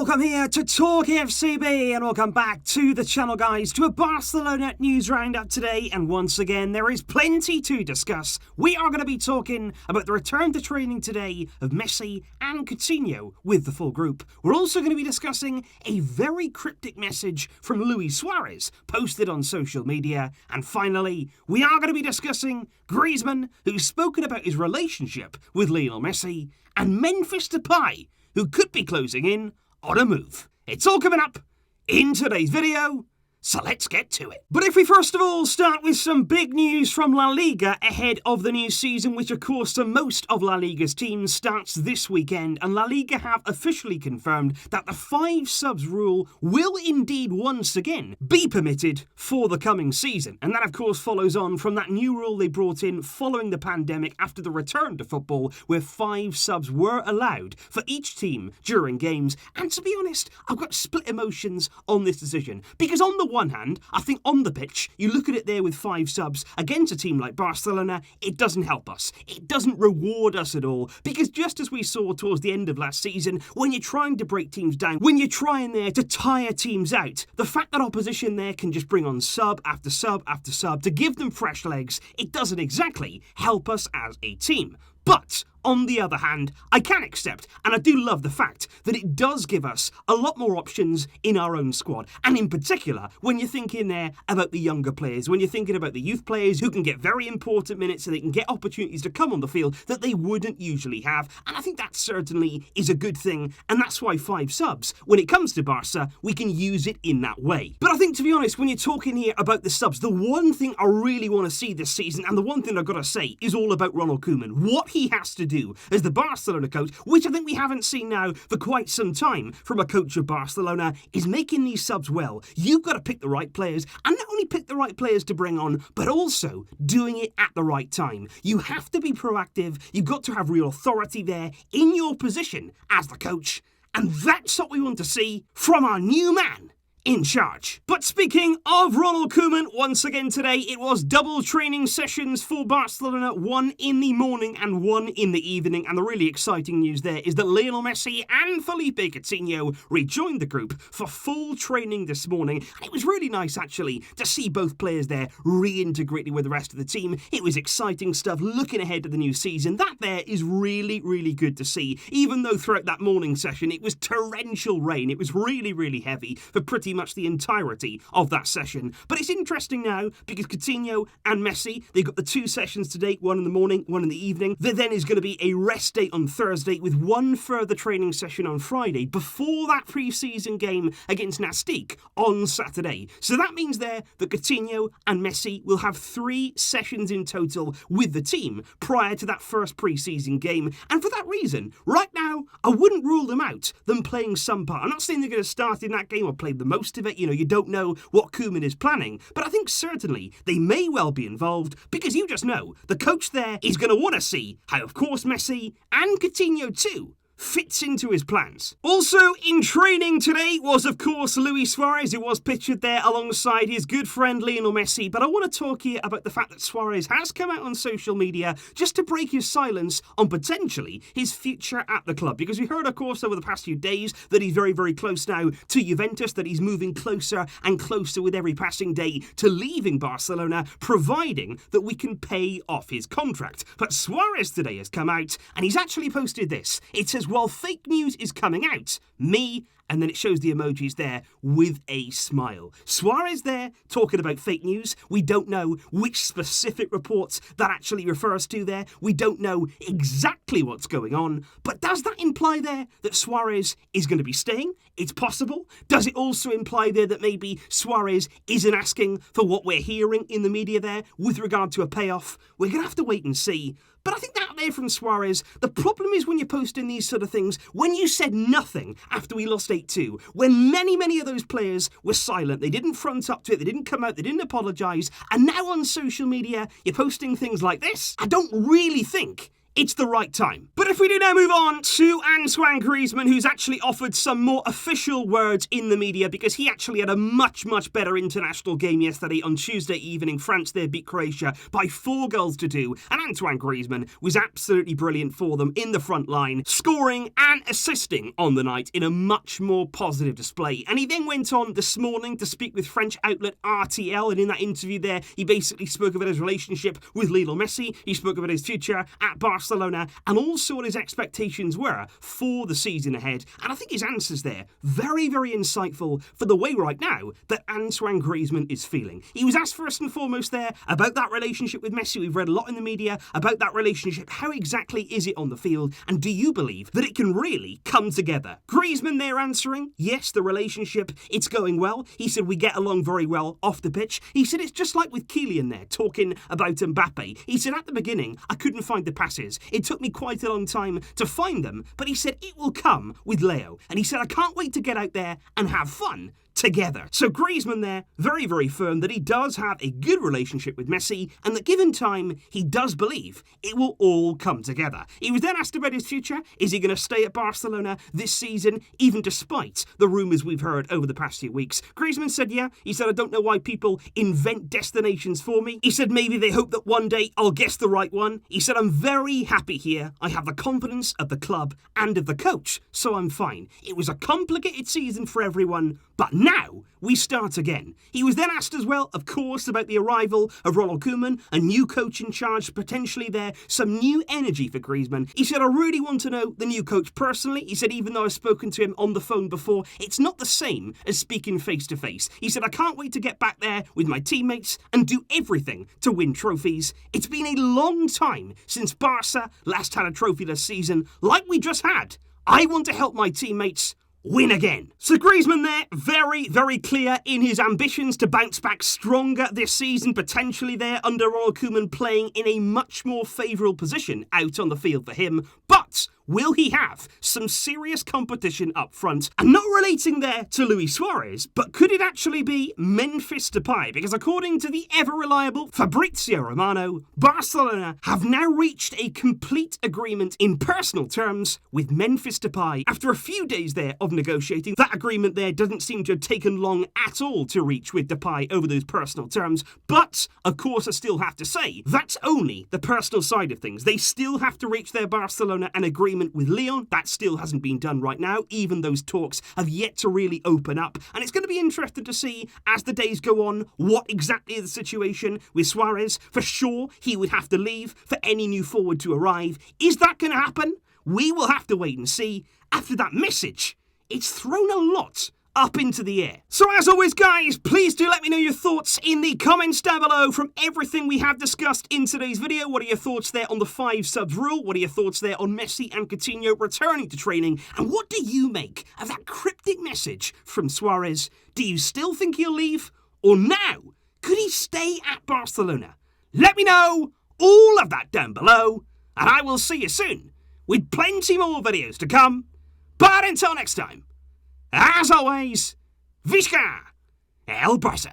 Welcome here to TalkFCB and welcome back to the channel, guys, to a Barcelona news roundup today. And once again, there is plenty to discuss. We are going to be talking about the return to training today of Messi and Coutinho with the full group. We're also going to be discussing a very cryptic message from Luis Suárez posted on social media. And finally, we are going to be discussing Griezmann, who's spoken about his relationship with Lionel Messi, and Memphis Depay, who could be closing in on a move. It's all coming up in today's video, so let's get to it. But if we first of all start with some big news from La Liga ahead of the new season, which of course for most of La Liga's teams starts this weekend, and La Liga have officially confirmed that the 5 subs rule will indeed once again be permitted for the coming season. And that of course follows on from that new rule they brought in following the pandemic after the return to football, where 5 subs were allowed for each team during games. And to be honest, I've got split emotions on this decision, because on the one hand, I think on the pitch, you look at it there with 5 subs against a team like Barcelona, it doesn't help us. It doesn't reward us at all, because just as we saw towards the end of last season, when you're trying to break teams down, when you're trying there to tire teams out, the fact that opposition there can just bring on sub after sub after sub to give them fresh legs, it doesn't exactly help us as a team. But on the other hand, I can accept, and I do love the fact that it does give us a lot more options in our own squad. And in particular, when you're thinking there about the younger players, when you're thinking about the youth players who can get very important minutes and they can get opportunities to come on the field that they wouldn't usually have. And I think that certainly is a good thing. And that's why 5 subs, when it comes to Barca, we can use it in that way. But I think, to be honest, when you're talking here about the subs, the one thing I really want to see this season, and the one thing I've got to say, is all about Ronald Koeman. What he has to do as the Barcelona coach, which I think we haven't seen now for quite some time from a coach of Barcelona, is making these subs well. You've got to pick the right players, and not only pick the right players to bring on, but also doing it at the right time. You have to be proactive. You've got to have real authority there in your position as the coach, and that's what we want to see from our new man in charge. But speaking of Ronald Koeman, once again today it was double training sessions for Barcelona, one in the morning and one in the evening. And the really exciting news there is that Lionel Messi and Felipe Coutinho rejoined the group for full training this morning. And it was really nice actually to see both players there reintegrating with the rest of the team. It was exciting stuff looking ahead to the new season. That there is really, really good to see. Even though throughout that morning session it was torrential rain, it was really, really heavy for pretty much the entirety of that session. But it's interesting now because Coutinho and Messi, they've got the 2 sessions today, one in the morning, one in the evening. There then is going to be a rest day on Thursday with one further training session on Friday before that pre-season game against Nastic on Saturday. So that means there that Coutinho and Messi will have 3 sessions in total with the team prior to that first pre-season game. And for that reason, right now, I wouldn't rule them out, them playing some part. I'm not saying they're going to start in that game or play the most of it. You don't know what Koeman is planning, but I think certainly they may well be involved, because you just know the coach there is going to want to see how, of course, Messi and Coutinho too fits into his plans. Also in training today was, of course, Luis Suárez, who was pictured there alongside his good friend Lionel Messi. But I want to talk here about the fact that Suárez has come out on social media just to break his silence on potentially his future at the club. Because we heard, of course, over the past few days that he's very, very close now to Juventus, that he's moving closer and closer with every passing day to leaving Barcelona, providing that we can pay off his contract. But Suárez today has come out and he's actually posted this. It says, while fake news is coming out, me, and then it shows the emojis there with a smile. Suárez there talking about fake news. We don't know which specific reports that actually refers to there. We don't know exactly what's going on. But does that imply there that Suárez is going to be staying? It's possible. Does it also imply there that maybe Suárez isn't asking for what we're hearing in the media there with regard to a payoff? We're going to have to wait and see. But I think that there from Suárez, the problem is when you're posting these sort of things, when you said nothing after we lost 8-2, when many of those players were silent, they didn't front up to it, they didn't come out, they didn't apologise, and now on social media, you're posting things like this. I don't really think it's the right time. But if we do now move on to Antoine Griezmann, who's actually offered some more official words in the media because he actually had a much better international game yesterday on Tuesday evening. France there beat Croatia by 4-2, and Antoine Griezmann was absolutely brilliant for them in the front line, scoring and assisting on the night in a much more positive display. And he then went on this morning to speak with French outlet RTL, and in that interview there, he basically spoke about his relationship with Lionel Messi, he spoke about his future at Barcelona, and also what his expectations were for the season ahead. And I think his answers there, very insightful for the way right now that Antoine Griezmann is feeling. He was asked first and foremost there about that relationship with Messi. We've read a lot in the media about that relationship. How exactly is it on the field? And do you believe that it can really come together? Griezmann there answering, yes, the relationship, it's going well. He said we get along very well off the pitch. He said it's just like with Kylian there, talking about Mbappe. He said at the beginning, I couldn't find the passes. It took me quite a long time to find them, but he said it will come with Leo. And he said, I can't wait to get out there and have fun together. So Griezmann there, very firm that he does have a good relationship with Messi, and that given time, he does believe it will all come together. He was then asked about his future. Is he going to stay at Barcelona this season, even despite the rumours we've heard over the past few weeks? Griezmann said, yeah. He said, I don't know why people invent destinations for me. He said, maybe they hope that one day I'll guess the right one. He said, I'm very happy here. I have the confidence of the club and of the coach, so I'm fine. It was a complicated season for everyone, but now we start again. He was then asked as well, of course, about the arrival of Ronald Koeman, a new coach in charge, potentially there, some new energy for Griezmann. He said, I really want to know the new coach personally. He said, even though I've spoken to him on the phone before, it's not the same as speaking face to face. He said, I can't wait to get back there with my teammates and do everything to win trophies. It's been a long time since Barca last had a trophyless season like we just had. I want to help my teammates win again. So Griezmann there, very clear in his ambitions to bounce back stronger this season, potentially there under Ronald Koeman playing in a much more favourable position out on the field for him. But will he have some serious competition up front? And not relating there to Luis Suárez, but could it actually be Memphis Depay? Because according to the ever-reliable Fabrizio Romano, Barcelona have now reached a complete agreement in personal terms with Memphis Depay. After a few days there of negotiating, that agreement there doesn't seem to have taken long at all to reach with Depay over those personal terms. But, of course, I still have to say, that's only the personal side of things. They still have to reach their Barcelona an agreement with Lyon. That still hasn't been done right now. Even those talks have yet to really open up. And it's going to be interesting to see, as the days go on, what exactly is the situation with Suarez. For sure, he would have to leave for any new forward to arrive. Is that going to happen? We will have to wait and see. After that message, it's thrown a lot up into the air. So as always, guys, please do let me know your thoughts in the comments down below from everything we have discussed in today's video. What are your thoughts there on the 5 subs rule? What are your thoughts there on Messi and Coutinho returning to training? And what do you make of that cryptic message from Suarez? Do you still think he'll leave? Or now, could he stay at Barcelona? Let me know all of that down below, and I will see you soon with plenty more videos to come. But until next time, as always, Visca El Barça.